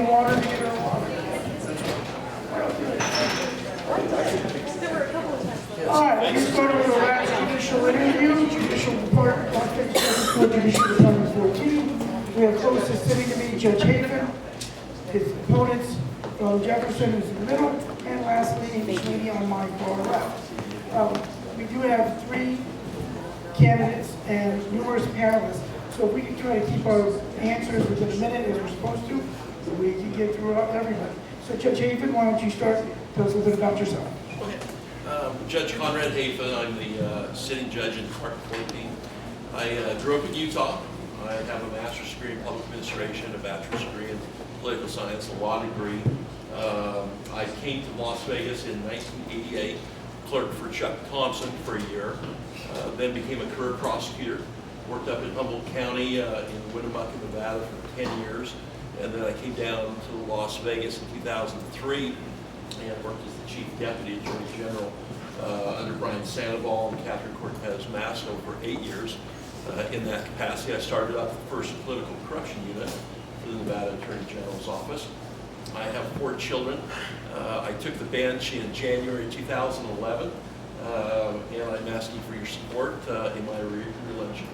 need water, you get her water. All right, we're starting with the last judicial interview, judicial department, judicial department 14. We have closest sitting to me, Judge Hafen. His opponents, Phung Jefferson is in the middle, and lastly, Chelini on my far left. We do have 3 candidates and numerous panelists, so if we can try to keep our answers within a minute as we're supposed to, so we can get through everybody. So Judge Hafen, why don't you start? Tell us a little bit about yourself. Okay. Judge Conrad Hafen, I'm the sitting judge in Department 14. I grew up in Utah. I have a master's degree in public administration, a bachelor's degree in political science, a law degree. I came to Las Vegas in 1988, clerked for Chuck Thompson for a year, then became a career prosecutor, worked up in Humboldt County in Winnemucca, Nevada for 10 years, and then I came down to Las Vegas in 2003 and worked as the Chief Deputy Attorney General under Brian Sandoval and Catherine Cortez Masto for 8 years. In that capacity, I started up the first political corruption unit for the Nevada Attorney General's office. I have 4 children. I took the bench in January 2011, and I'm asking for your support in my re-election.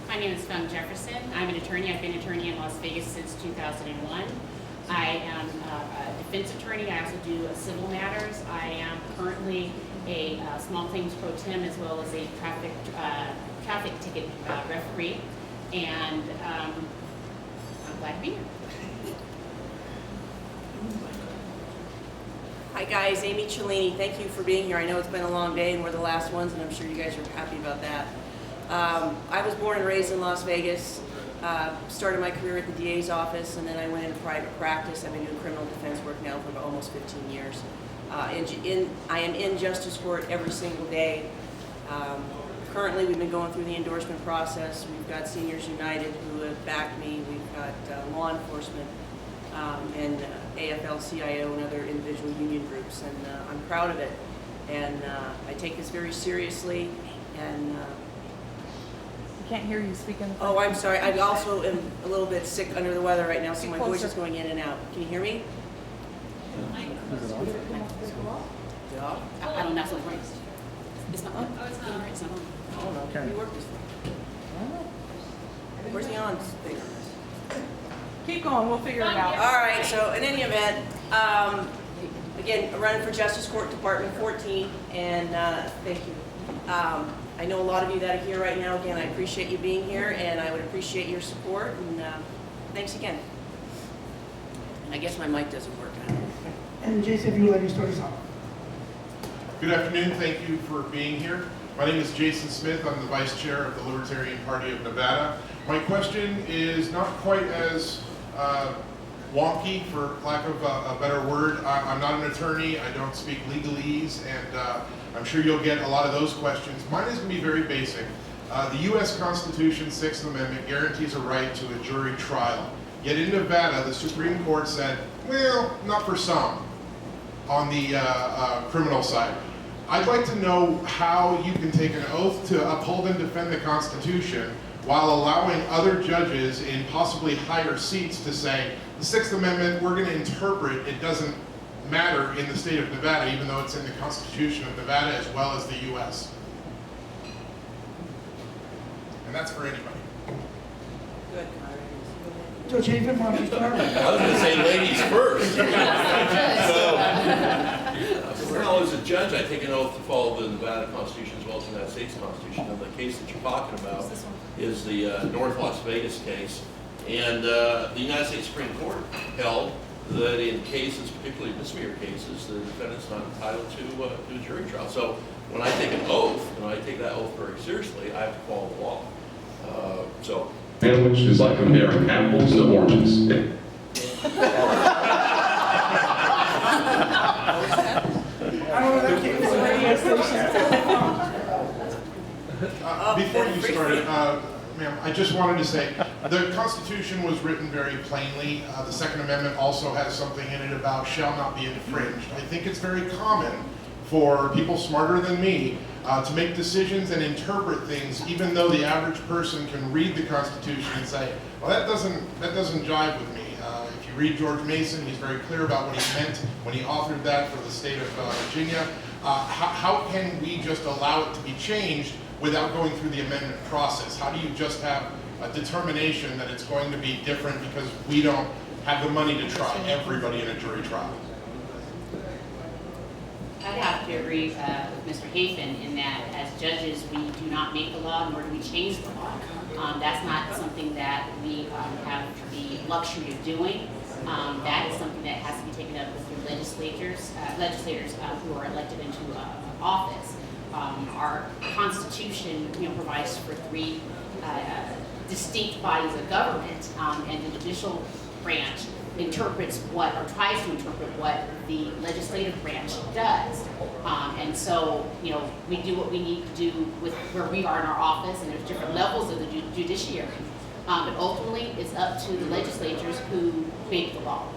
My name is Phung Jefferson. I'm an attorney. I've been an attorney in Las Vegas since 2001. I am a defense attorney. I also do civil matters. I am currently a small claims pro tem as well as a traffic ticket referee, and I'm glad to be here. Hi guys, Amy Chelini. Thank you for being here. I know it's been a long day and we're the last ones, and I'm sure you guys are happy about that. I was born and raised in Las Vegas. Started my career at the DA's office, and then I went into private practice. I've been doing criminal defense work now for almost 15 years. I am in justice court every single day. Currently, we've been going through the endorsement process. We've got Seniors United who have backed me. We've got law enforcement and AFL-CIO and other individual union groups, and I'm proud of it. And I take this very seriously. And Can't hear you speaking. oh, I'm sorry. I also am a little bit sick under the weather right now, so my voice is going in and out. Can you hear me? Yeah. I don't know if it's right. It's not on. Oh, it's not. It's not on. Hold on. Can you work this thing? Where's the on thing? Keep going, we'll figure it out. All right, so in any event, again, running for Justice Court Department 14, and thank you. I know a lot of you that are here right now. Again, I appreciate you being here, and I would appreciate your support, and thanks again. I guess my mic doesn't work. And Jason, if you would let me start us off. Good afternoon. Thank you for being here. My name is Jason Smith. I'm the Vice Chair of the Libertarian Party of Nevada. My question is not quite as wonky, for lack of a better word. I'm not an attorney. I don't speak legalese, and I'm sure you'll get a lot of those questions. Mine is going to be very basic. The U.S. Constitution's 6th Amendment guarantees a right to a jury trial. Yet in Nevada, the Supreme Court said, well, not for some on the criminal side. I'd like to know how you can take an oath to uphold and defend the Constitution while allowing other judges in possibly higher seats to say, the 6th Amendment, we're going to interpret, it doesn't matter in the state of Nevada, even though it's in the Constitution of Nevada as well as the U.S. And that's for anybody. Good. Judge Hafen, why don't you start? I was going to say ladies first. Well, as a judge, I take an oath to follow the Nevada Constitution as well as the United States Constitution. And the case that you're talking about is the North Las Vegas case. And the United States Supreme Court held that in cases, particularly misdemeanor cases, the defendant's not entitled to a jury trial. So when I take an oath, and I take that oath very seriously, I have to follow the law. Sandwich is like comparing apples to oranges. Before you started, ma'am, I just wanted to say, the Constitution was written very plainly. The Second Amendment also has something in it about shall not be infringed. I think it's very common for people smarter than me to make decisions and interpret things, even though the average person can read the Constitution and say, well, that doesn't jive with me. If you read George Mason, he's very clear about what he meant when he authored that for the state of Virginia. How can we just allow it to be changed without going through the amendment process? How do you just have a determination that it's going to be different because we don't have the money to try everybody in a jury trial? I have to agree with Mr. Hafen in that as judges, we do not make the law, nor do we change the law. That's not something that we have the luxury of doing. That is something that has to be taken up with the legislators who are elected into office. Our Constitution, provides for three distinct bodies of government, and the judicial branch interprets what, or tries to interpret what the legislative branch does. And so, we do what we need to do with where we are in our office, and there's different levels of the judiciary. But ultimately, it's up to the legislators who make the law.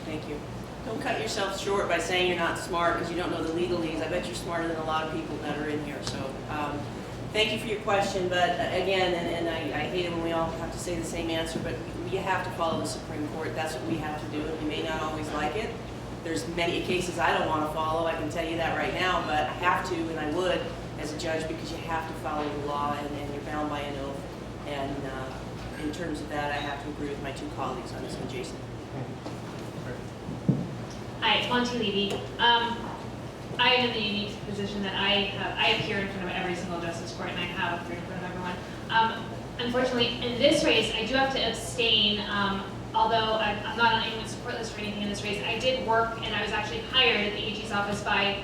Thank you. Don't cut yourself short by saying you're not smart because you don't know the legalese. I bet you're smarter than a lot of people that are in here. So thank you for your question. But again, and I hate it when we all have to say the same answer, but you have to follow the Supreme Court. That's what we have to do. And we may not always like it. There's many cases I don't want to follow. I can tell you that right now, but I have to, and I would as a judge, because you have to follow the law and you're bound by an oath. And in terms of that, I have to agree with my two colleagues on this one, Jason. Hi, Monty Levy. I am in the unique position that I appear in front of every single justice court, and I have appeared in front of everyone. Unfortunately, in this race, I do have to abstain. Although I'm not on anyone's support list or anything in this race, I did work, and I was actually hired at the AG's office by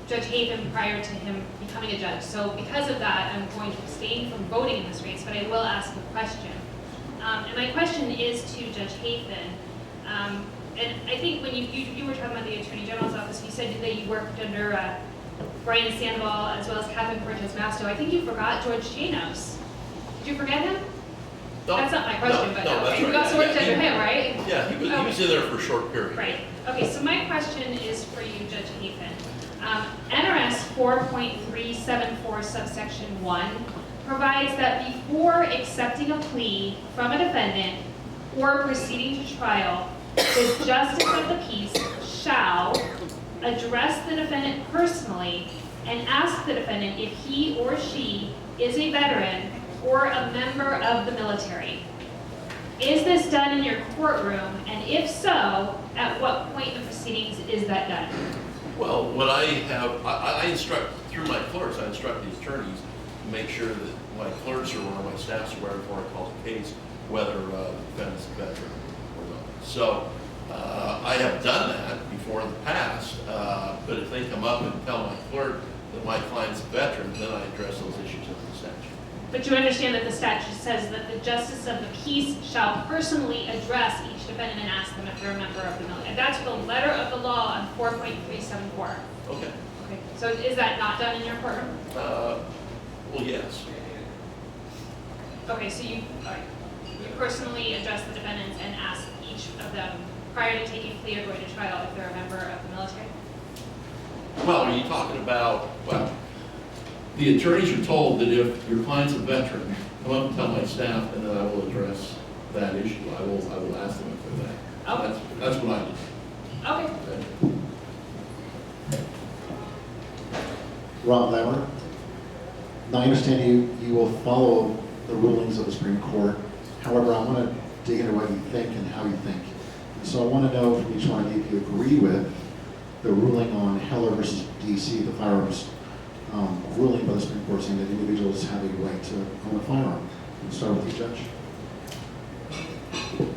Judge Hafen prior to him becoming a judge. So because of that, I'm going to abstain from voting in this race, but I will ask a question. And my question is to Judge Hafen. And I think when you were talking about the Attorney General's office, you said that you worked under Brian Sandoval as well as Catherine Cortez Masto. I think you forgot George Janos. Did you forget him? No, that's not my question, but that's you right. also worked under him, right? Yeah, he was in there for a short period. Right. Okay, so my question is for you, Judge Hafen. NRS 4.374 subsection 1 provides that before accepting a plea from a defendant or proceeding to trial, the justice of the peace shall address the defendant personally and ask the defendant if he or she is a veteran or a member of the military. Is this done in your courtroom? And if so, at what point in the proceedings is that done? Well, what I have, I instruct, through my clerks, I instruct the attorneys to make sure that my clerks or my staff's aware before I call the case whether the defendant's a veteran or not. So I have done that before in the past, but if they come up and tell my clerk that my client's a veteran, then I address those issues in the statute. But you understand that the statute says that the justice of the peace shall personally address each defendant and ask them if they're a member of the military. That's the letter of the law on 4.374. Okay. Okay. So is that not done in your courtroom? Well, yes. Okay, so you personally address the defendants and ask each of them prior to taking plea or going to trial if they're a member of the military? Well, are you talking about, well, the attorneys are told that if your client's a veteran, come up and tell my staff, and then I will address that issue. I will ask them if they're that. Okay. That's what I do. Okay. Rob Lauer. Now, I understand you will follow the rulings of the Supreme Court. However, I want to dig into what you think and how you think. And so I want to know from each one of you if you agree with the ruling on Heller versus DC, the firearms ruling by the Supreme Court saying that individuals have a right to own a firearm. We'll start with you, Judge.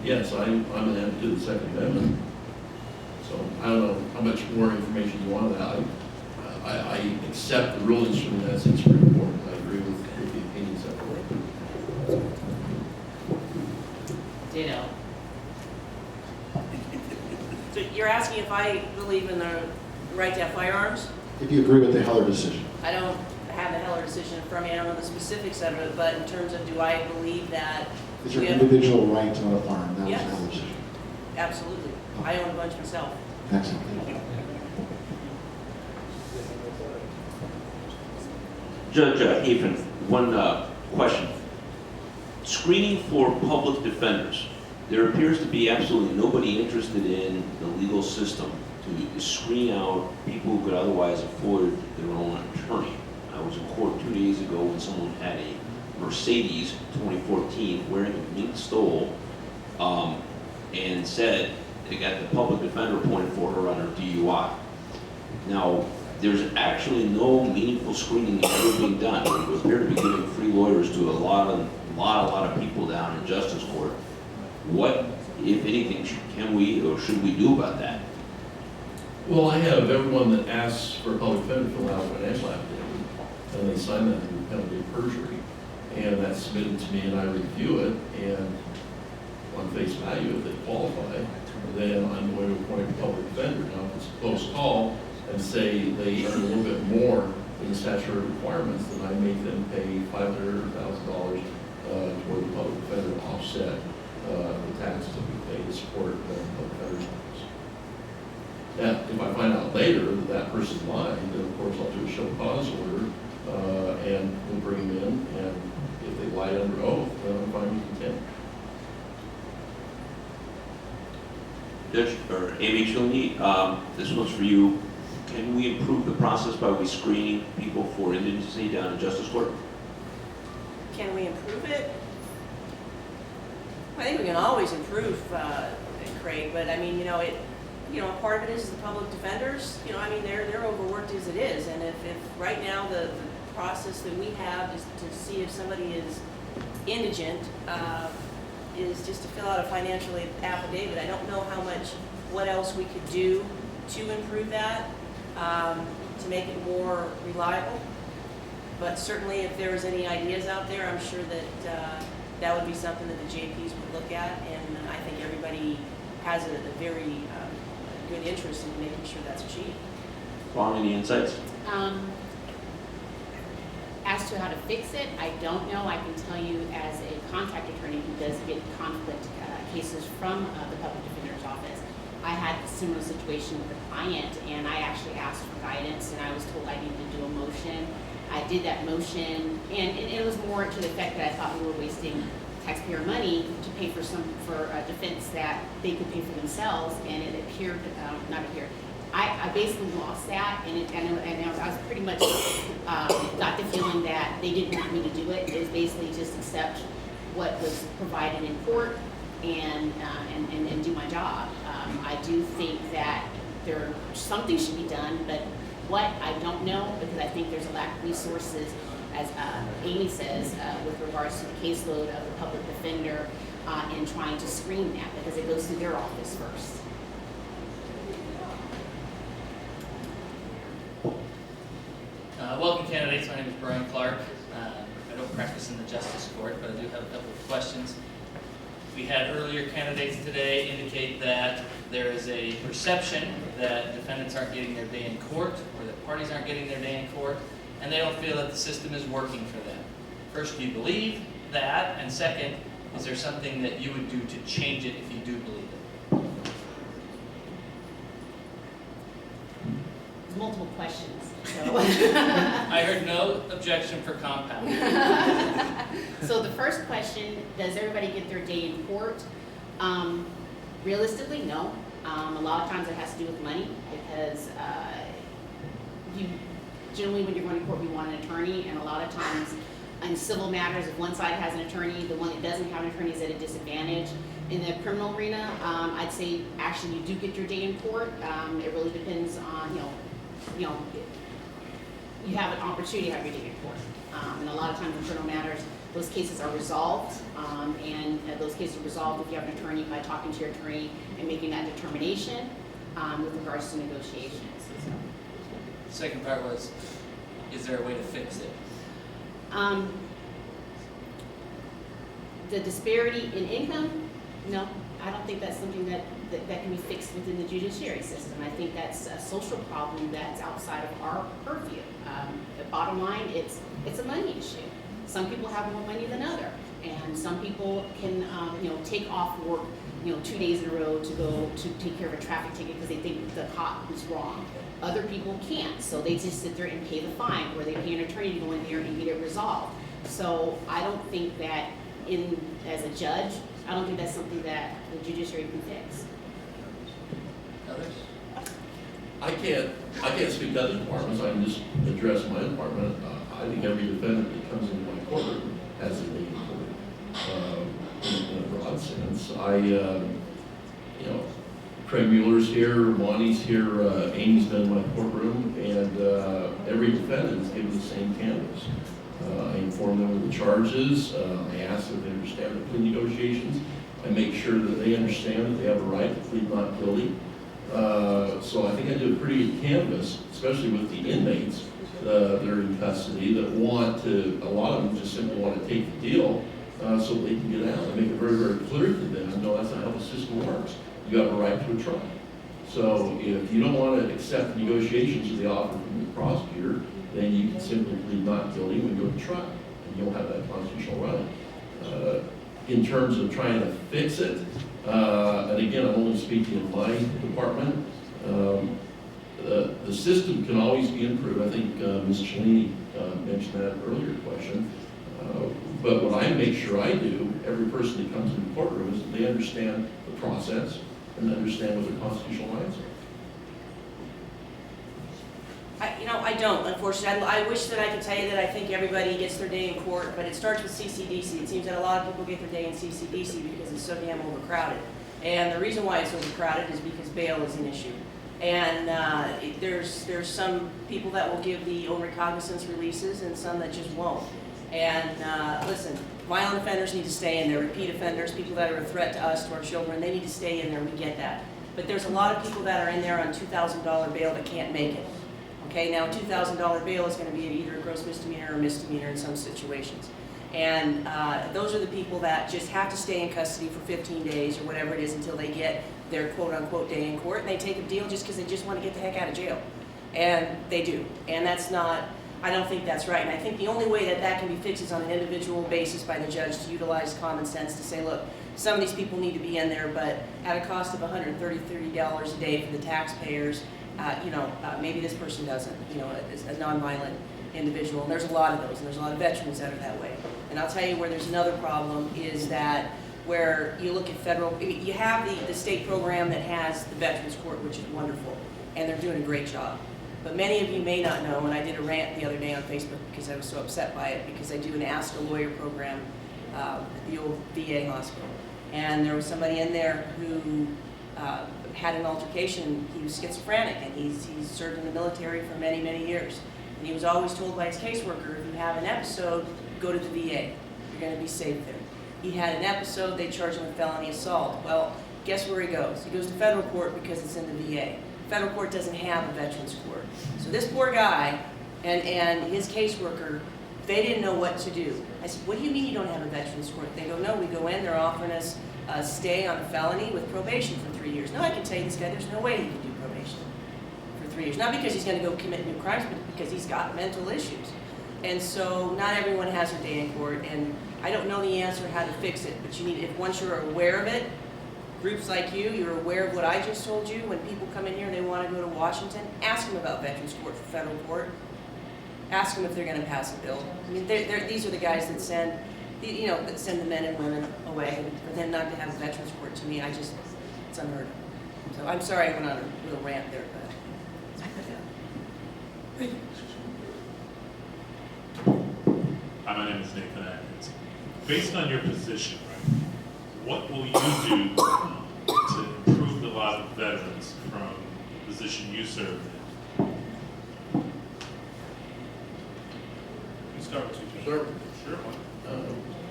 Yes, I'm going to have to do the Second Amendment. So I don't know how much more information you want about it. I accept the rulings from the United States Supreme Court. I agree with the opinions that were. Ditto. So you're asking if I believe in the right to have firearms? If you agree with the Heller decision. I don't have the Heller decision in front of me. I don't know the specifics of it, but in terms of do I believe that It's your we have- individual right to own a firearm. That was Yes. the Heller decision. Absolutely. I own a bunch myself. Excellent. Thank you. Judge Hafen, one question. Screening for public defenders. There appears to be absolutely nobody interested in the legal system to screen out people who could otherwise afford their own attorney. I was in court 2 days ago when someone had a Mercedes 2014 wearing a mink stole and said they got the public defender appointed for her on her DUI. Now, there's actually no meaningful screening ever being done. We appear to be giving free lawyers to a lot of people down in justice court. What, if anything, can we or should we do about that? Well, I have everyone that asks for a public defender fill out a financial affidavit, and they sign that under penalty of perjury, and that's submitted to me, and I review it, and on face value, if they qualify, then I'm going to appoint a public defender. Now, if it's a close call, and say they earn a little bit more than the statutory requirements, then I make them pay $500 or $1,000 toward the public defender to offset the taxes that we pay to support the public defender's office. Now, if I find out later that that person's lying, then of course I'll do a show cause order and we'll bring them in, and if they lied under oath, then I'm finding contempt. Judge, or Amy Chelini, this one's for you. Can we improve the process by we screening people for indigency down in justice court? Can we improve it? I think we can always improve, Craig, but I mean, part of it is the public defenders. I mean, they're overworked as it is, and if right now the process that we have is to see if somebody is indigent, is just to fill out a financial affidavit. I don't know what else we could do to improve that, to make it more reliable. But certainly if there's any ideas out there, I'm sure that that would be something that the JPs would look at, and I think everybody has a very good interest in making sure that's achieved. Long, any insights? As to how to fix it, I don't know. I can tell you as a contract attorney who does get conflict cases from the public defender's office, I had a similar situation with a client, and I actually asked for guidance, and I was told I needed to do a motion. I did that motion, and it was more to the effect that I thought we were wasting taxpayer money to pay for a defense that they could pay for themselves, and it appeared, I basically lost that, and I was pretty much got the feeling that they didn't want me to do it. It was basically just accept what was provided in court and do my job. I do think that something should be done, but what, I don't know, because I think there's a lack of resources, as Amy says, with regards to the caseload of the public defender in trying to screen that, because it goes through their office first. Welcome, candidates. My name is Brian Clark. I don't practice in the Justice Court, but I do have a couple of questions. We had earlier candidates today indicate that there is a perception that defendants aren't getting their day in court, or that parties aren't getting their day in court, and they don't feel that the system is working for them. First, do you believe that? And second, is there something that you would do to change it if you do believe it? Multiple questions. So. I heard no objection for compounding. So the first question, does everybody get their day in court? Realistically, no. A lot of times it has to do with money, because generally when you're going to court, you want an attorney, and a lot of times in civil matters, if one side has an attorney, the one that doesn't have an attorney is at a disadvantage. In the criminal arena, I'd say actually you do get your day in court. It really depends on, you have an opportunity to have your day in court. And a lot of times in criminal matters, those cases are resolved, and those cases are resolved if you have an attorney by talking to your attorney and making that determination with regards to negotiations. So. Second part was, is there a way to fix it? The disparity in income, no. I don't think that's something that can be fixed within the judiciary system. I think that's a social problem that's outside of our purview. The bottom line, it's a money issue. Some people have more money than others, and some people can take off work 2 days in a row to go to take care of a traffic ticket because they think the cop was wrong. Other people can't, so they just sit there and pay the fine, or they pay an attorney to go in there and get it resolved. So I don't think that as a judge, I don't think that's something that the judiciary can fix. Others? I can't speak to other departments, I can just address my department. I think every defendant that comes into my courtroom has a day in court, in a broad sense. Craig Mueller's here, Monty's here, Amy's been in my courtroom, and every defendant is given the same canvas. I inform them of the charges, I ask that they understand the plea negotiations, I make sure that they understand that they have a right to plead not guilty. So I think I do a pretty good canvas, especially with the inmates that are in custody that want to, a lot of them just simply want to take the deal so they can get out. I make it very, very clear to them, no, that's not how the system works. You have a right to a trial. So if you don't want to accept the negotiations of the offer from the prosecutor, then you can simply plead not guilty when you go to trial, and you'll have that constitutional right. In terms of trying to fix it, and again, I'm only speaking in my department, the system can always be improved. I think Ms. Chelini mentioned that earlier question. But what I make sure I do, every person that comes in the courtroom, is that they understand the process and understand what their constitutional rights are. I don't, unfortunately. I wish that I could tell you that I think everybody gets their day in court, but it starts with CCDC. It seems that a lot of people get their day in CCDC because it's so damn overcrowded. And the reason why it's overcrowded is because bail is an issue. And there's some people that will give the overrecognizance releases and some that just won't. And listen, violent offenders need to stay in there. Repeat offenders, people that are a threat to us, to our children, they need to stay in there. We get that. But there's a lot of people that are in there on $2,000 bail that can't make it. Okay, now $2,000 bail is going to be either a gross misdemeanor or misdemeanor in some situations. And those are the people that just have to stay in custody for 15 days or whatever it is until they get their quote-unquote day in court, and they take a deal just because they just want to get the heck out of jail. And they do. And that's not, I don't think that's right. And I think the only way that that can be fixed is on an individual basis by the judge to utilize common sense to say, look, some of these people need to be in there, but at a cost of $130 a day for the taxpayers, maybe this person doesn't, a nonviolent individual. And there's a lot of those, and there's a lot of veterans that are that way. And I'll tell you where there's another problem is that where you look at federal, you have the state program that has the Veterans Court, which is wonderful, and they're doing a great job. But many of you may not know, and I did a rant the other day on Facebook because I was so upset by it, because I do an Ask a Lawyer program at the old VA hospital. And there was somebody in there who had an altercation. He was schizophrenic, and he's served in the military for many, many years. And he was always told by his caseworker, if you have an episode, go to the VA. You're going to be safe there. He had an episode, they charged him with felony assault. Well, guess where he goes? He goes to federal court because it's in the VA. Federal court doesn't have a veterans court. So this poor guy and his caseworker, they didn't know what to do. I said, what do you mean you don't have a veterans court? They go, no, we go in, they're offering us a stay on a felony with probation for 3 years. No, I can tell you this guy, there's no way he can do probation for 3 years. Not because he's going to go commit new crimes, but because he's got mental issues. And so not everyone has a day in court, and I don't know the answer how to fix it, but you need, if once you're aware of it, groups like you're aware of what I just told you, when people come in here and they want to go to Washington, ask them about Veterans Court for federal court. Ask them if they're going to pass a bill. I mean, these are the guys that send, that send the men and women away, and for them not to have a Veterans Court, to me, it's unheard of. So I'm sorry I went on a little rant there, but. Thank you. Hi, my name is Nathan Atkins. Based on your position, right, what will you do to improve the lot of veterans from the position you serve in? You start with you. Sure. Sure.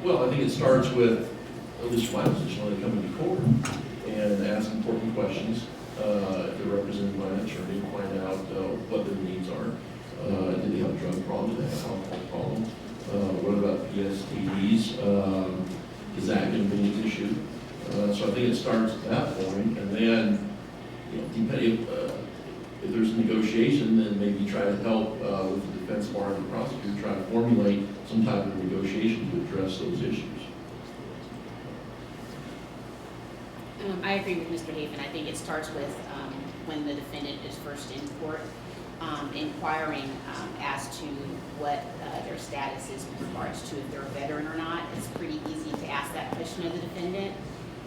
Well, I think it starts with, at least my position, when they come into court and ask important questions. If they're represented by an attorney, find out what their needs are. Do they have a drug problem? Do they have an alcohol problem? What about PSTDs? Is that going to be an issue? So I think it starts at that point, and then, depending if there's a negotiation, then maybe try to help with the defense bar and the prosecutor, try to formulate some type of negotiation to address those issues. I agree with Mr. Hafen. I think it starts with when the defendant is first in court. inquiring as to what their status is with regards to if they're a veteran or not. It's pretty easy to ask that question of the defendant.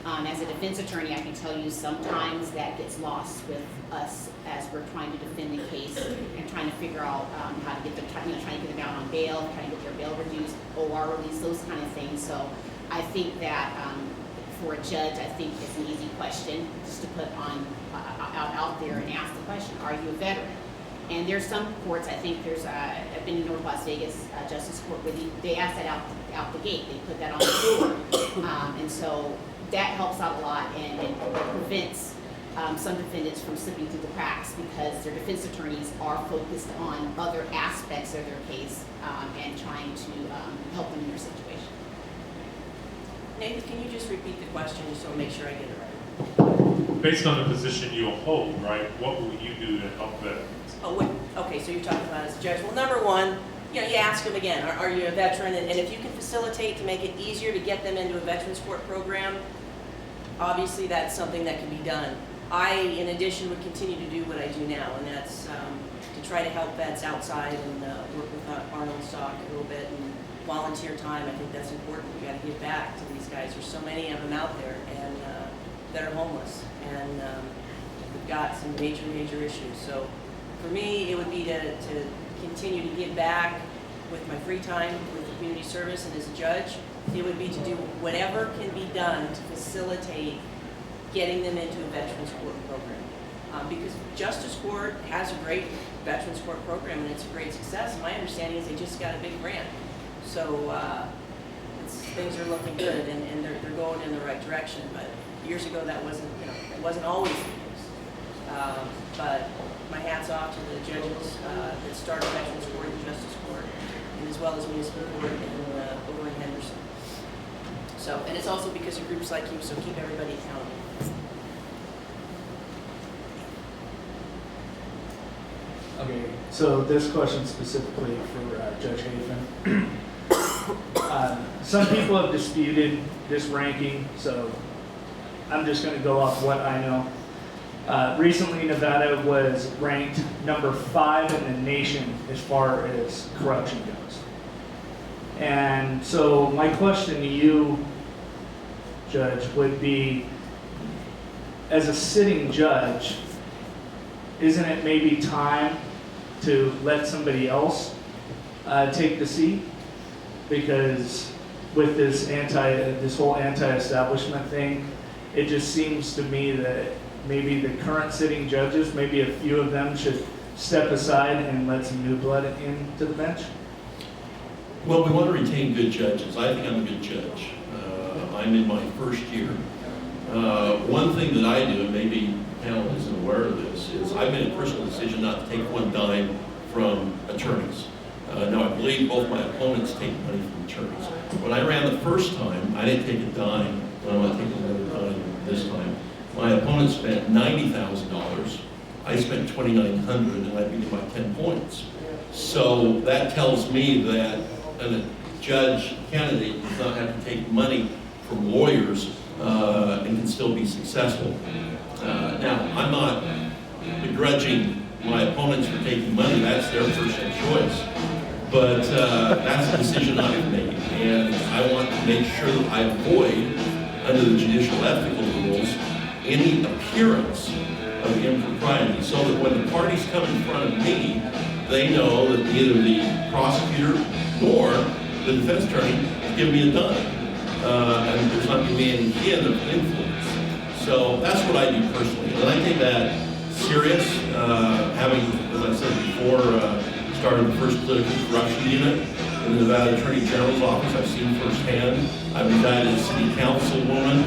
As a defense attorney, I can tell you sometimes that gets lost with us as we're trying to defend the case and trying to figure out how to get them, trying to get them out on bail, trying to get their bail reduced, OR release, those kind of things. So I think that for a judge, I think it's an easy question just to put on out there and ask the question: are you a veteran? And there's some courts, I think there's, I've been in North Las Vegas Justice Court where they ask that out the gate. They put that on the door, and so that helps out a lot and it prevents some defendants from slipping through the cracks because their defense attorneys are focused on other aspects of their case and trying to help them in their situation. Nathan, can you just repeat the question just so I make sure I get it right? Based on the position you hold, right, what will you do to help veterans? Oh, wait, okay, so you're talking about as a judge. Well, number one, you ask them again, are you a veteran? And if you can facilitate to make it easier to get them into a Veterans Court program, obviously that's something that can be done. I, in addition, would continue to do what I do now, and that's to try to help vets outside and work with Arnold Stock a little bit and volunteer time. I think that's important. We got to give back to these guys. There's so many of them out there and that are homeless, and we've got some major issues. So for me, it would be to continue to give back with my free time with the community service, and as a judge, it would be to do whatever can be done to facilitate getting them into a Veterans Court program. Because Justice Court has a great Veterans Court program and it's a great success. My understanding is they just got a big grant. So things are looking good and they're going in the right direction. But years ago that wasn't, it wasn't always the case. But my hat's off to the judges that started Veterans Court and Justice Court, and as well as Municipal Court and over in Henderson. So, and it's also because of groups like you, so keep everybody accountable. Okay, so this question specifically for Judge Hafen. Some people have disputed this ranking, so I'm just going to go off what I know. Recently, Nevada was ranked number 5 in the nation as far as corruption goes. And so my question to you, Judge, would be, as a sitting judge, isn't it maybe time to let somebody else take the seat? Because with this whole anti-establishment thing, it just seems to me that maybe the current sitting judges, maybe a few of them should step aside and let some new blood into the bench? Well, we want to retain good judges. I think I'm a good judge. I'm in my first year. One thing that I do, and maybe the panel isn't aware of this, is I've made a personal decision not to take one dime from attorneys. Now, I believe both my opponents take money from attorneys. When I ran the first time, I didn't take a dime. I'm not taking another dime this time. My opponent spent $90,000. I spent $2,900, and I beat him by 10 points. So that tells me that a judge candidate does not have to take money from lawyers and can still be successful. Now, I'm not begrudging my opponents for taking money. That's their personal choice. But that's a decision I've made, and I want to make sure that I avoid, under the judicial ethical rules, any appearance of impropriety, so that when the parties come in front of me, they know that neither the prosecutor nor the defense attorney has given me a dime, and there's not going to be any hint of influence. So that's what I do personally, and I take that serious, having, as I said before, started the first political corruption unit in the Nevada Attorney General's office. I've seen firsthand. I've indicted a city councilwoman.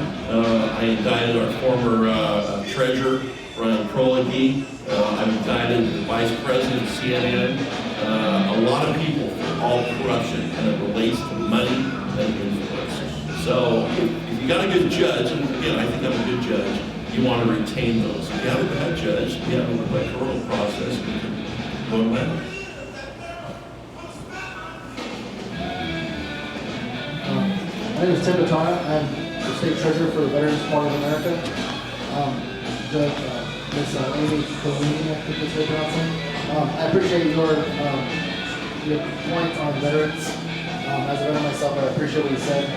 I indicted our former treasurer, Brian Krolicki. I've indicted the vice president of CNN. A lot of people for all corruption, and it relates to money and influence. So if you got a good judge, and again, I think I'm a good judge, you want to retain those. If you have a bad judge, you have an electoral process, you can go ahead. My name is Tim Batana. I'm the state treasurer for the Veterans Party of America. Judge Ms. Amy Chelini, I think is her pronouncing. I appreciate your point on veterans. As a veteran myself, I appreciate what you said.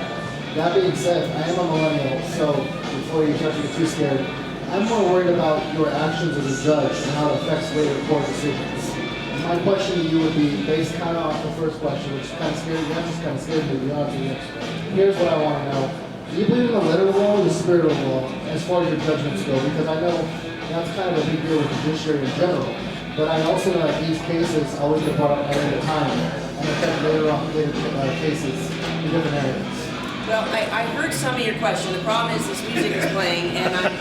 That being said, I am a millennial, so before you start to get too scared, I'm more worried about your actions as a judge and how it affects later court decisions. My question to you would be based kind of off the first question, which kind of scared me. That just kind of scared me, to be honest with you. Here's what I want to know. Do you believe in the letter of the law or the spirit of the law as far as your judgments go? Because I know that's kind of a big deal with the judiciary in general. But I also know that these cases always get brought up at a time and affect later cases in different areas. Well, I heard some of your question. The problem is this music is playing, and I'm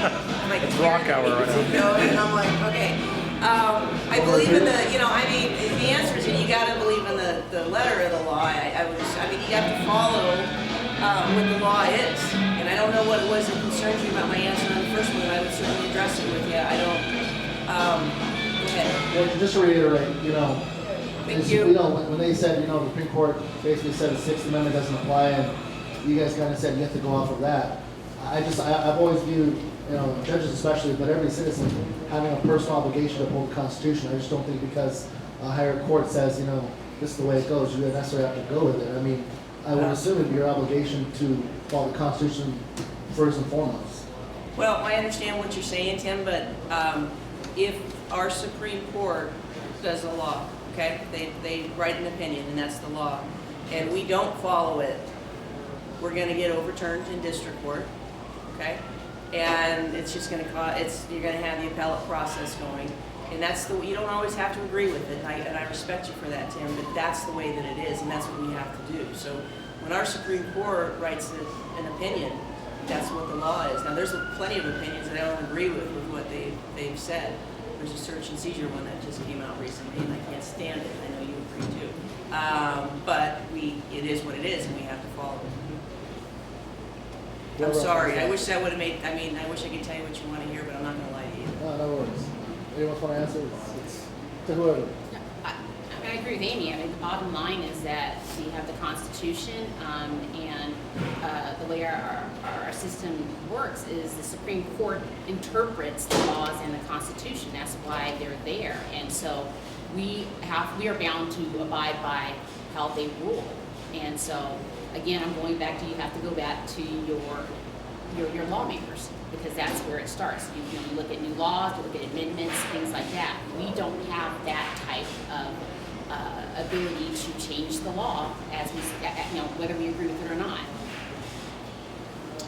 like, It's rock hour right now. and I'm like, okay. I believe in the, the answer is you got to believe in the letter of the law. You have to follow what the law is. And I don't know what it was that concerns you about my answer on the first one, but I would certainly address it with you. I don't. Go ahead. Well, just to reiterate, Thank you. When they said, the Supreme Court basically said the Sixth Amendment doesn't apply, and you guys kind of said you have to go off of that. I've always viewed, judges especially, but every citizen having a personal obligation to uphold the Constitution. I just don't think because a higher court says, this is the way it goes, you necessarily have to go with it. I mean, I would assume it'd be your obligation to follow the Constitution first and foremost. Well, I understand what you're saying, Tim, but if our Supreme Court does the law, okay, they write an opinion, and that's the law, and we don't follow it, we're going to get overturned in district court, okay? And it's just going to cause, you're going to have the appellate process going, and that's you don't always have to agree with it, and I respect you for that, Tim, but that's the way that it is, and that's what we have to do. So when our Supreme Court writes an opinion, that's what the law is. Now, there's plenty of opinions that I don't agree with what they've said. There's a search and seizure one that just came out recently, and I can't stand it. I know you agree too. But it is what it is, and we have to follow it. I'm sorry. I wish that would have made. I wish I could tell you what you want to hear, but I'm not going to lie to you. No worries. Anyone want to answer? It's to whoever. I agree with Amy. The bottom line is that we have the Constitution, and the way our system works is the Supreme Court interprets the laws and the Constitution. That's why they're there, and so we are bound to abide by how they rule. And so, again, I'm going back to you have to go back to your lawmakers, because that's where it starts. You look at new laws, you look at amendments, things like that. We don't have that type of ability to change the law as we, whether we agree with it or not.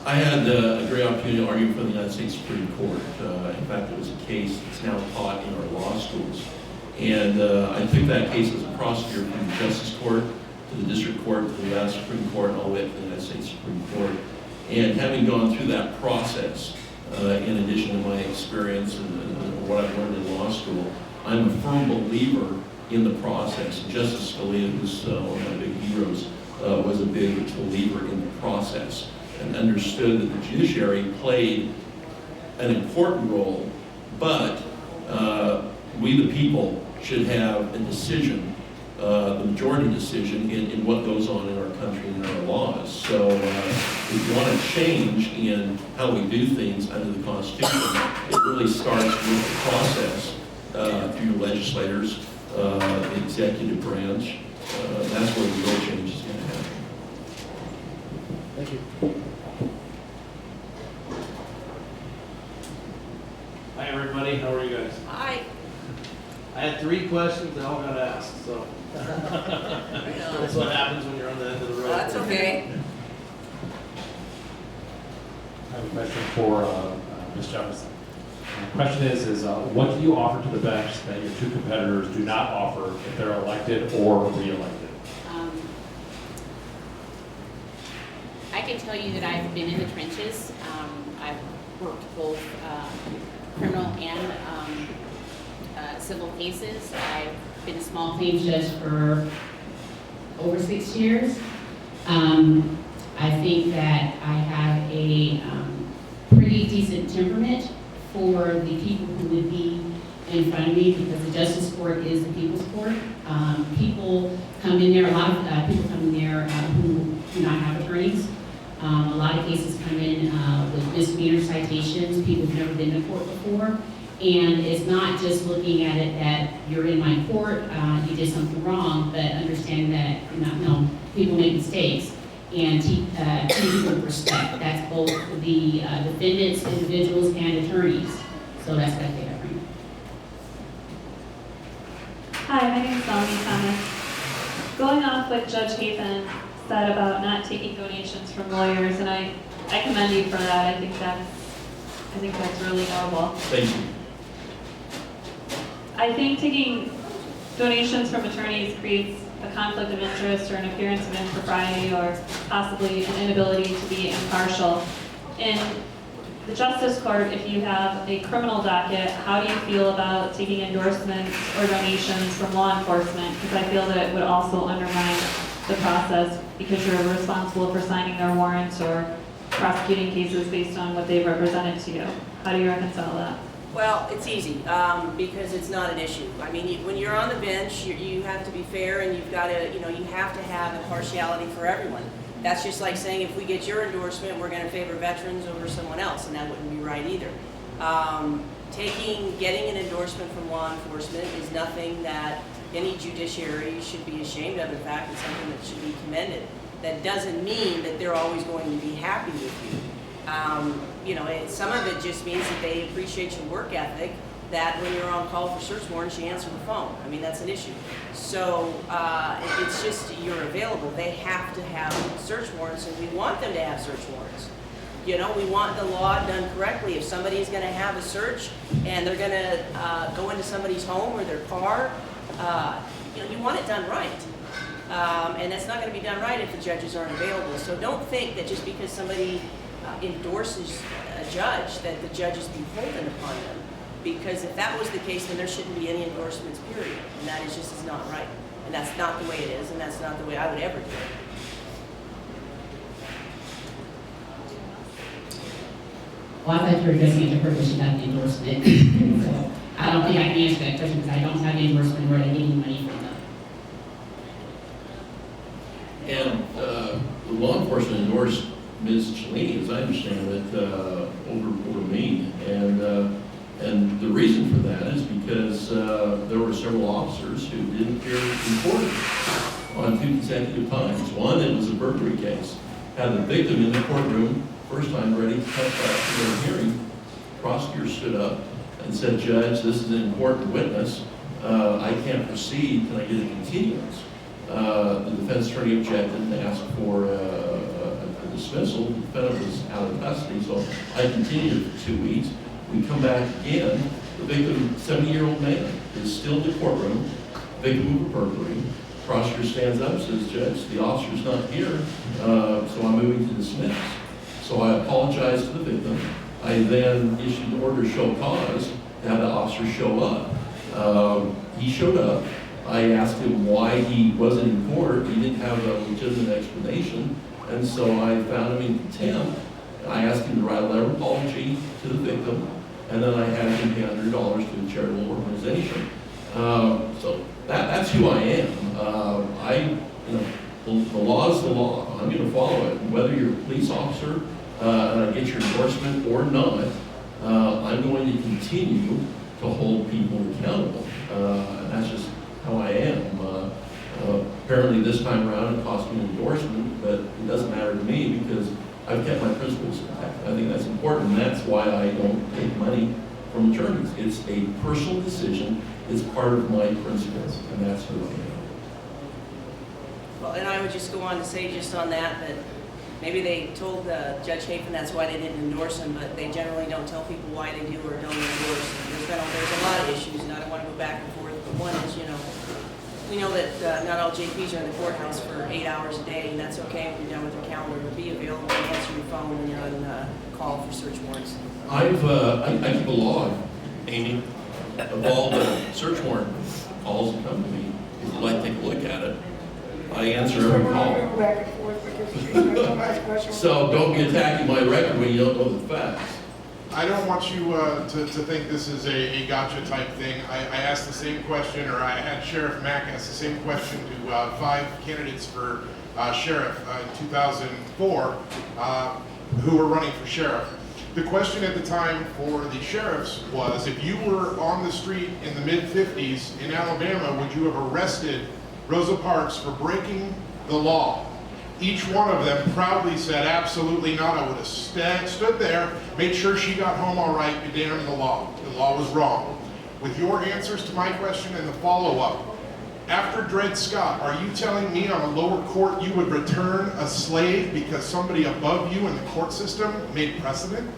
I had a great opportunity to argue for the United States Supreme Court. In fact, it was a case that's now taught in our law schools. And I took that case as a prosecutor from the Justice Court to the District Court, to the Nevada Supreme Court, and all the way up to the United States Supreme Court. And having gone through that process, in addition to my experience and what I've learned in law school, I'm a firm believer in the process. Justice Scalia, who's one of my big heroes, was a big believer in the process and understood that the judiciary played an important role, but we the people should have a decision, the majority decision in what goes on in our country and in our laws. So if you want to change in how we do things under the Constitution, it really starts with the process through your legislators, the executive branch. That's where the real change is going to happen. Thank you. Hi everybody, how are you guys? Hi. I had 3 questions and all got asked, so. That's what happens when you're on the end of the road. Well, that's okay. I have a question for Ms. Jefferson. The question is what do you offer to the bench that your 2 competitors do not offer if they're elected or re-elected? I can tell you that I've been in the trenches. I've worked both criminal and civil cases. I've been a small claims judge for over 6 years. I think that I have a pretty decent temperament for the people who would be in front of me, because the Justice Court is the people's court. People come in there, a lot of people come in there who do not have attorneys. A lot of cases come in with misdemeanor citations, people who've never been to court before, And it's not just looking at it that you're in my court, you did something wrong, but understanding that, people make mistakes and treat people with respect. That's both the defendants, individuals, and attorneys. So that's what I think I bring. Hi, my name is Melanie Thomas. Going off what Judge Hafen said about not taking donations from lawyers, and I commend you for that. I think that's really noble. Thank you. I think taking donations from attorneys creates a conflict of interest or an appearance of impropriety or possibly an inability to be impartial. In the Justice Court, if you have a criminal docket, how do you feel about taking endorsements or donations from law enforcement? Because I feel that it would also undermine the process because you're responsible for signing their warrants or prosecuting cases based on what they've represented to you. How do you reconcile that? Well, it's easy, because it's not an issue. I mean, when you're on the bench, you have to be fair, and you've got to, you have to have impartiality for everyone. That's just like saying if we get your endorsement, we're going to favor veterans over someone else, and that wouldn't be right either. Getting an endorsement from law enforcement is nothing that any judiciary should be ashamed of. In fact, it's something that should be commended. That doesn't mean that they're always going to be happy with you. Some of it just means that they appreciate your work ethic, that when you're on call for search warrants, you answer the phone. I mean, that's an issue. So it's just you're available. They have to have search warrants, and we want them to have search warrants. We want the law done correctly. If somebody is going to have a search and they're going to go into somebody's home or their car, you want it done right. And that's not going to be done right if the judges aren't available. So don't think that just because somebody endorses a judge that the judge is beholden upon them. Because if that was the case, then there shouldn't be any endorsements, period. And that is not right. And that's not the way it is, and that's not the way I would ever do it. Well, I thought you were addressing it to her, but she got the endorsement. So I don't think I can answer that question because I don't have the endorsement where I get any money from them. And the law enforcement endorsed Ms. Chelini, as I understand it, over me. And the reason for that is because there were several officers who didn't appear in court on 2 consecutive times. One, it was a burglary case. Had the victim in the courtroom, first time ready to testify to their hearing. Prosecutor stood up and said, "Judge, this is an important witness. I can't proceed. Can I get a continuance?" The defense attorney objected and asked for a dismissal. The defendant was out of custody, so I continued for 2 weeks. We come back again. The victim, 70-year-old man, is still in the courtroom. Victim of a burglary. Prosecutor stands up and says, "Judge, the officer's not here, so I'm moving to dismiss." So I apologized to the victim. I then issued an order to show cause to have the officer show up. He showed up. I asked him why he wasn't in court. He didn't have a legitimate explanation, and so I found him in contempt. I asked him to write a letter of apology to the victim, and then I had him pay $100 to a charitable organization. So that's who I am. The law is the law. I'm going to follow it. Whether you're a police officer and I get your endorsement or not, I'm going to continue to hold people accountable. And that's just how I am. Apparently this time around it cost me an endorsement, but it doesn't matter to me because I've kept my principles intact. I think that's important, and that's why I don't take money from attorneys. It's a personal decision. It's part of my principles, and that's who I am. Well, and I would just go on to say just on that maybe they told Judge Hafen that's why they didn't endorse him, but they generally don't tell people why they do or don't endorse. There's a lot of issues, and I don't want to go back and forth, but one is, we know that not all JPs are in the courthouse for 8 hours a day, and that's okay when you're done with your calendar, but be available and answer your phone when you're on call for search warrants. I keep a log, Amy, of all the search warrant calls that come to me. If you'd like to take a look at it, I answer every call. So don't be attacking my record when you don't know the facts. I don't want you to think this is a gotcha type thing. I asked the same question, or I had Sheriff Mack ask the same question to 5 candidates for sheriff in 2004 who were running for sheriff. The question at the time for the sheriffs was, if you were on the street in the mid-50s in Alabama, would you have arrested Rosa Parks for breaking the law? Each one of them proudly said, absolutely not. I would have stood there, made sure she got home all right, be damned the law. The law was wrong. With your answers to my question and the follow-up, after Dred Scott, are you telling me on a lower court you would return a slave because somebody above you in the court system made precedent?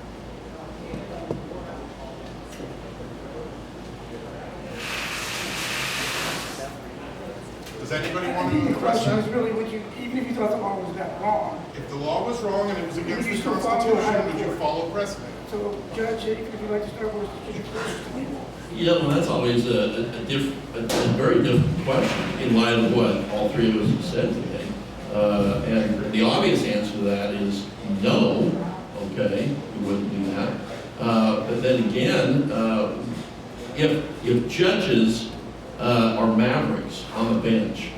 Does anybody want to know the question question? is really, would you, even if you thought the law was that wrong, If the law was wrong and it was against Would you the still follow Constitution, higher would you court? follow precedent? so Judge, if you'd like to start with the question. Yeah, well, that's always a very difficult question in light of what all three of us have said today. And the obvious answer to that is no, okay, we wouldn't do that. But then again, if judges are mavericks on the bench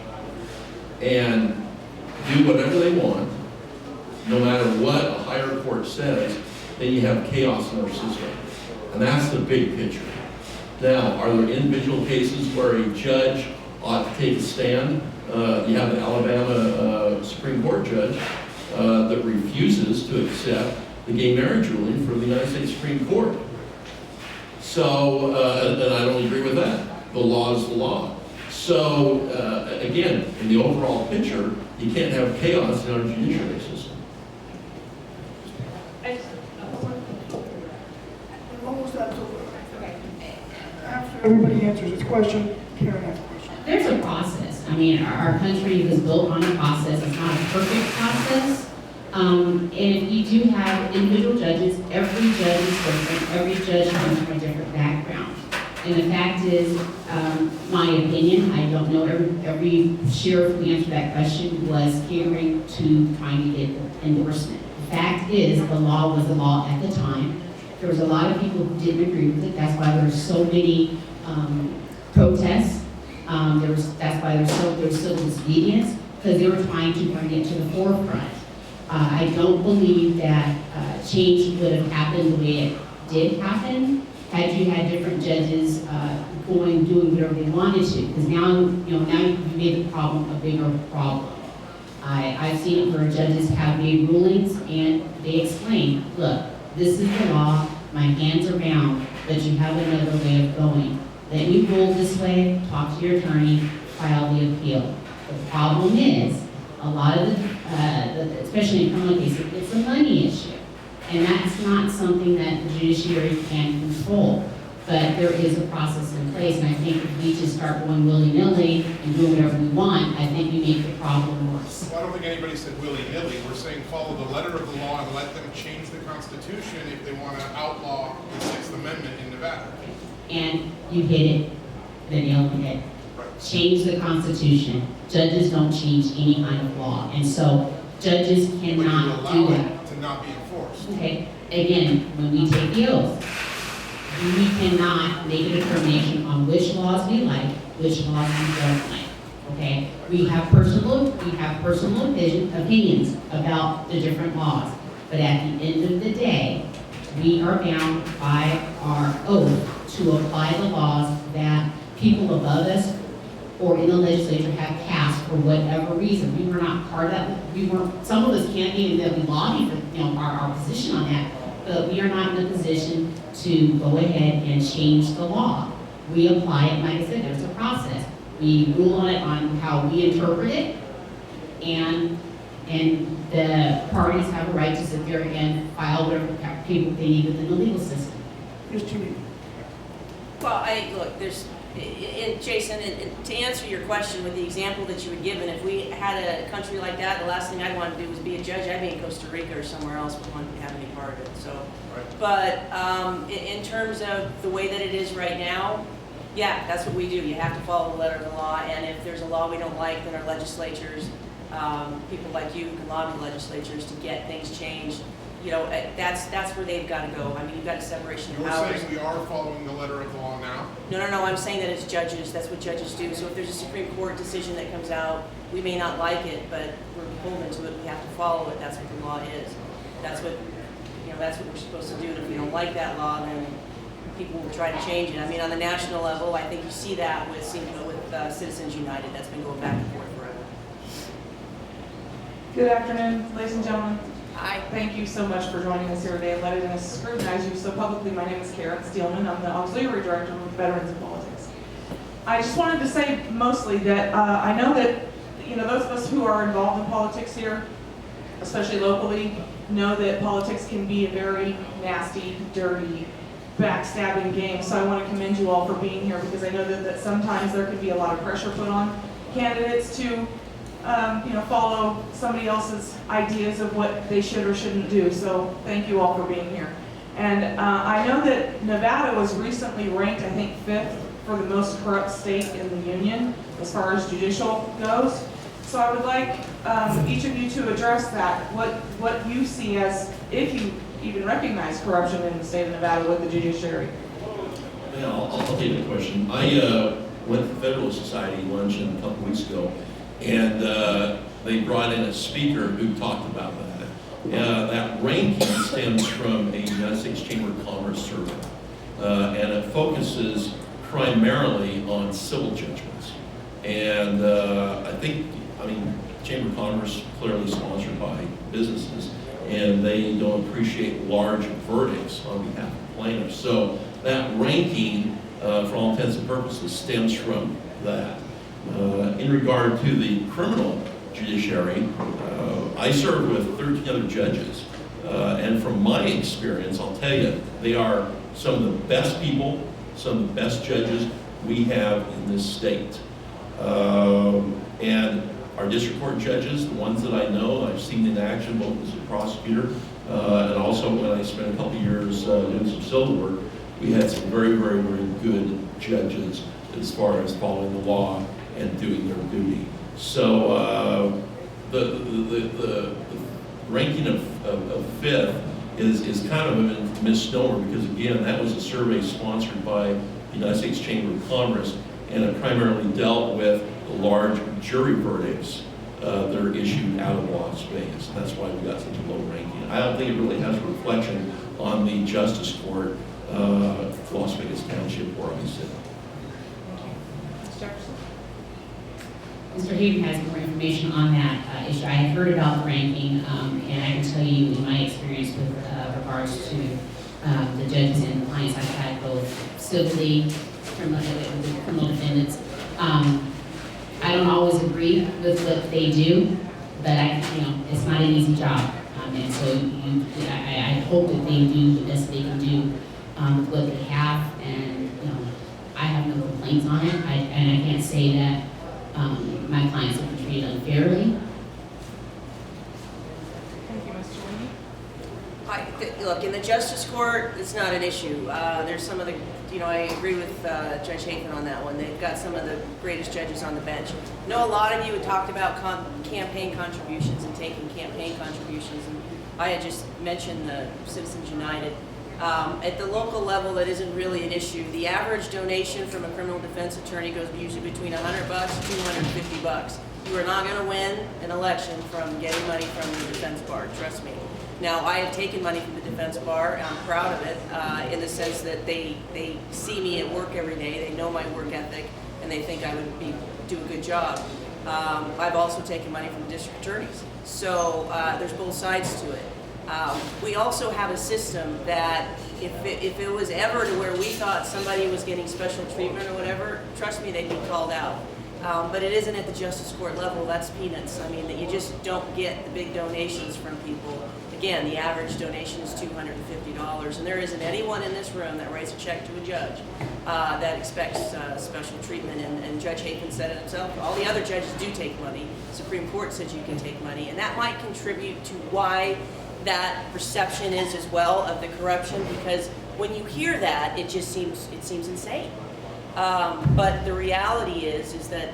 and do whatever they want, no matter what a higher court says, then you have chaos in our system. And that's the big picture. Now, are there individual cases where a judge ought to take a stand? You have the Alabama Supreme Court judge that refuses to accept the gay marriage ruling from the United States Supreme Court. So, and I don't agree with that. The law is the law. So, again, in the overall picture, you can't have chaos in our judiciary system. Almost absolutely. After everybody answers this question, Karen has a question. There's a process. I mean, our country was built on a process. It's not a perfect process. And if you do have individual judges, every judge is different. Every judge comes from a different background. And the fact is, my opinion, I don't know, every sheriff who answered that question was catering to trying to get endorsement. The fact is, the law was the law at the time. There was a lot of people who didn't agree with it. That's why there were so many protests. That's why there was civil disobedience, because they were trying to bring it to the forefront. I don't believe that change would have happened the way it did happen had you had different judges doing whatever they wanted to. Because now you've made the problem a bigger problem. I've seen it where judges have made rulings and they explain, look, this is the law, my hands are bound, but you have another way of going. Let me rule this way, talk to your attorney, file the appeal. The problem is, a lot of especially in criminal cases, it's a money issue. And that's not something that the judiciary can control. But there is a process in place, and I think if we just start going willy-nilly and doing whatever we want, I think we make the problem worse. Well, I don't think anybody said willy-nilly. We're saying follow the letter of the law and let them change the Constitution if they want to outlaw the Sixth Amendment in Nevada. And you hit it, the nail on the head. Change the Constitution. Judges don't change any kind of law, and so judges cannot do that. To not be enforced. Okay, again, when we take the oath, we cannot make a determination on which laws we like, which laws we don't like. Okay, we have personal opinions about the different laws, but at the end of the day, we are bound by our oath to apply the laws that people above us or in the legislature have passed for whatever reason. We were not part of that. Some of us can't even that we lobby for our position on that, but we are not in a position to go ahead and change the law. We apply it, like I said, there's a process. We rule on it on how we interpret it, and the parties have a right to sit there and file whatever people they need within the legal system. Ms. Chelini. Well, Jason, to answer your question with the example that you had given, if we had a country like that, the last thing I'd want to do was be a judge. I'd be in Costa Rica or somewhere else, but wouldn't have any part of it. So, but in terms of the way that it is right now, yeah, that's what we do. You have to follow the letter of the law, and if there's a law we don't like, then our legislatures, people like you can lobby legislatures to get things changed. You know, that's where they've got to go. I mean, you've got a separation of powers. You're saying we are following the letter of the law now? No. I'm saying that as judges, that's what judges do. So if there's a Supreme Court decision that comes out, we may not like it, but we're beholden to it. We have to follow it. That's what the law is. That's what, that's what we're supposed to do. And if we don't like that law, then people will try to change it. I mean, on the national level, I think you see that with Citizens United. That's been going back and forth forever. Good afternoon, ladies and gentlemen. Hi. Thank you so much for joining us here today and letting us scrutinize you so publicly. My name is Karen Steelman. I'm the Auxiliary Director of Veterans in Politics. I just wanted to say mostly that I know that those of us who are involved in politics here, especially locally, know that politics can be a very nasty, dirty, backstabbing game. So I want to commend you all for being here, because I know that sometimes there can be a lot of pressure put on candidates to follow somebody else's ideas of what they should or shouldn't do. So thank you all for being here. And I know that Nevada was recently ranked, I think, 5th for the most corrupt state in the union as far as judicial goes. So I would like each of you to address that, what you see as, if you even recognize corruption in the state of Nevada with the judiciary. Yeah, I'll take the question. I went to the Federalist Society luncheon a couple weeks ago, and they brought in a speaker who talked about that. That ranking stems from a United States Chamber of Commerce survey, and it focuses primarily on civil judgments. And Chamber of Commerce clearly sponsored by businesses, and they don't appreciate large verdicts on behalf of plaintiffs. So that ranking, for all intents and purposes, stems from that. In regard to the criminal judiciary, I serve with 13 other judges, and from my experience, I'll tell you, they are some of the best people, some of the best judges we have in this state. And our district court judges, the ones that I know, I've seen in action both as a prosecutor and also when I spent a couple of years doing some civil work, we had some very, very, very good judges as far as following the law and doing their duty. So the ranking of 5th is kind of a misnomer, because again, that was a survey sponsored by the United States Chamber of Commerce, and it primarily dealt with the large jury verdicts that are issued out of Las Vegas. That's why we got such a low ranking. I don't think it really has a reflection on the Justice Court, Las Vegas Township, where I sit. Mr. Hafen has more information on that issue. I have heard about the ranking, and I can tell you in my experience with regards to the judges and clients I've had, both civilly, criminal defendants. I don't always agree with what they do, but it's not an easy job. And so I hope that they do the best they can do with what they have, and I have no complaints on it. And I can't say that my clients have been treated unfairly. Thank you, Ms. Chelini. Look, in the Justice Court, it's not an issue. There's some of the, I agree with Judge Hafen on that one. They've got some of the greatest judges on the bench. I know a lot of you had talked about campaign contributions and taking campaign contributions, and I had just mentioned the Citizens United. At the local level, that isn't really an issue. The average donation from a criminal defense attorney goes usually between $100 to $250. You are not going to win an election from getting money from the defense bar, trust me. Now, I have taken money from the defense bar, and I'm proud of it, in the sense that they see me at work every day, they know my work ethic, and they think I would do a good job. I've also taken money from district attorneys. So there's both sides to it. We also have a system that if it was ever to where we thought somebody was getting special treatment or whatever, trust me, they'd be called out. But it isn't at the Justice Court level. That's peanuts. I mean, that you just don't get the big donations from people. Again, the average donation is $250, and there isn't anyone in this room that writes a check to a judge that expects special treatment. And Judge Hafen said it himself. All the other judges do take money. The Supreme Court says you can take money, and that might contribute to why that perception is as well of the corruption, because when you hear that, it just seems insane. But the reality is that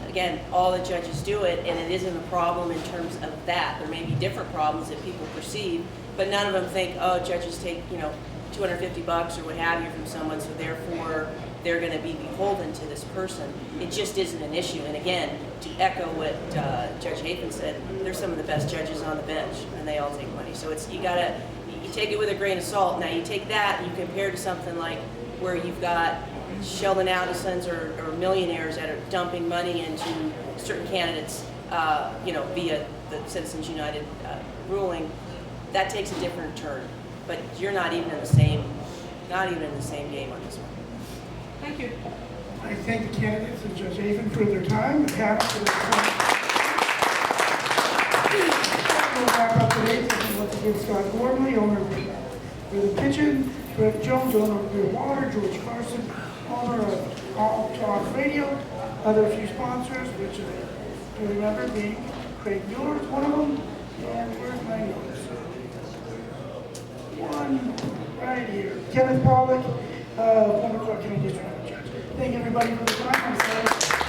again, all the judges do it, and it isn't a problem in terms of that. There may be different problems that people perceive, but none of them think, oh, judges take $250 or what have you from someone, so therefore they're going to be beholden to this person. It just isn't an issue. And again, to echo what Judge Hafen said, they're some of the best judges on the bench, and they all take money. So it's take it with a grain of salt. Now you take that and you compare to something like where you've got Sheldon Adelsons or millionaires that are dumping money into certain candidates, via the Citizens United ruling. That takes a different turn. But you're not even in the same game on this one. Thank you. I thank the candidates and Judge Hafen for their time and Hafen for their time. We'll wrap up today. Thank you once again, Scott Gormley, owner of the Kitchen, Brett Jones, owner of Beer Water, George Carson, owner of All Talk Radio, other few sponsors, which I remember being Craig Mueller is one of them, and where's my notes? One right here. Kevin Pollack, former Clark County District Judge. Thank everybody for the time.